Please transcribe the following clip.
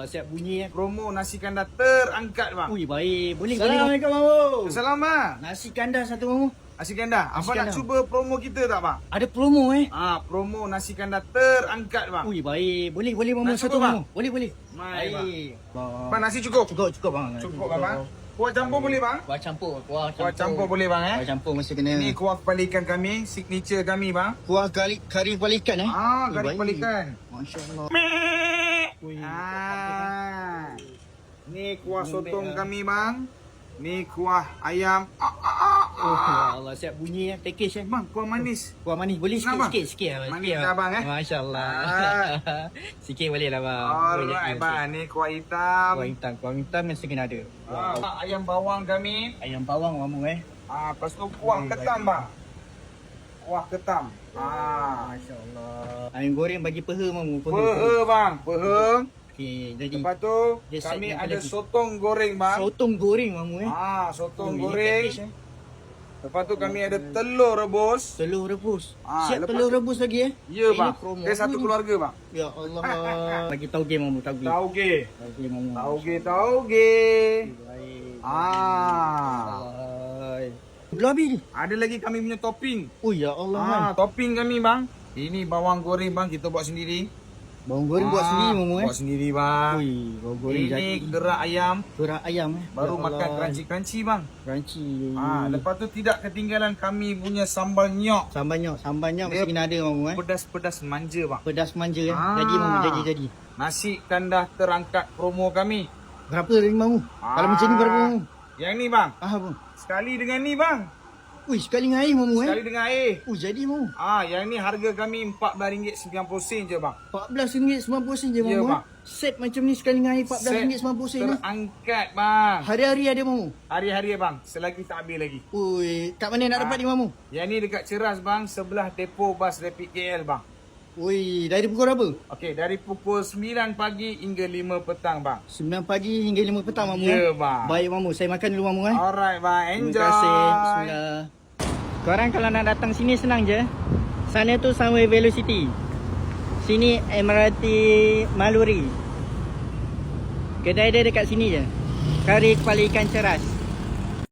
siap bunyi Promo nasi kandar terangkat bang. Ui, baik. Boleh, boleh. Assalamualaikum Mamu. Salam bang. Nasi kandar satu mamu. Nasi kandar. Nasi Apa nak kandar. cuba promo kita tak bang? Ada promo Promo nasi kandar terangkat bang. Ui, baik. Boleh, boleh mamu Nak satu cuba, bang? mamu. Boleh, boleh. Mai, Bang. Bang nasi cukup? Cukup bang. Cukup bang. Kuah campur boleh bang? Kuah campur. Kuah campur boleh bang Kuah campur mesti kena. Ini kuah kepala ikan kami, signature kami bang. Kuah kari kepala ikan Kari kepala ikan. Masya-Allah. Ui. Ni kuah sotong kami bang. Ni kuah ayam. Oh, ya Allah, siap bunyi package Bang, kuah manis. Kuah manis boleh Nak, bang? sikit lah. Manis sikit dah, bang, Masya-Allah. Sikit boleh lah bang. Alright bang, ni kuah hitam. Kuah hitam mesti kena ada. Ayam bawang kami. Ayam bawang mamu Lepas tu kuah ketam bang. Kuah ketam. Masya-Allah. Ayam goreng bagi peha mamu. Peha bang, peha. Okey, jadi Lepas tu dia set kami dengan ada lagi. sotong goreng bang. sotong goreng mamu Sotong Ini goreng. package, Lepas tu kami ada telur rebus. Telur rebus. lepas Siap telur rebus lagi Ya bang. Ini promo. Dia satu keluarga bang. Ya Allah. Bagi tauge mamu, tauge. Tauge. Tauge mamu. Tauge. Baik. Ah. Belum habis ni. Ada lagi kami punya topping. Oh ya Allah. Topping kami bang. Ini bawang goreng bang, kita buat sendiri. Bawang goreng buat sendiri mamu Buat sendiri bang. Ui, bawang goreng Ini jadi. gerak ayam. Gerak ayam Baru Ya makan Allah. crunchy-crunchy bang. Crunchy. Lepas tu tidak ketinggalan kami punya sambal nyok. Sambalnya mesti Dia kena ada mamu Pedas-pedas manja bang. Pedas manja Ah. Jadi mamu, jadi. Nasi kandar terangkat promo kami. Berapa ni mamu? Kalau macam ni berapa mamu? Yang ni bang. Bang. Sekali dengan ni bang. Ui, sekali dengan air mamu Sekali dengan air. jadi mamu. Yang ni harga kami RM14.90 je bang. RM14.90 je Ya, mamu bang. Set macam ni sekali dengan air RM14.90 ni. Terangkat bang. Hari-hari ada mamu. Hari-hari bang. Selagi tak habis lagi. Ui, kat mana nak dapat ni mamu? Yang ni dekat Ceras bang. Sebelah depo bas Rapid KL bang. Ui, dari pukul berapa? Okey, dari pukul 9 pagi hingga 5 petang bang. 9 pagi hingga 5 petang mamu Ya bang. Baik mamu, saya makan dulu mamu Alright bang. Enjoy. Terima kasih. Bismillah. Korang kalau nak datang sini senang je. Sana tu Sunway Velocity. Sini MRT Maluri. Kedai dia dekat sini je. Kari kepala ikan Ceras.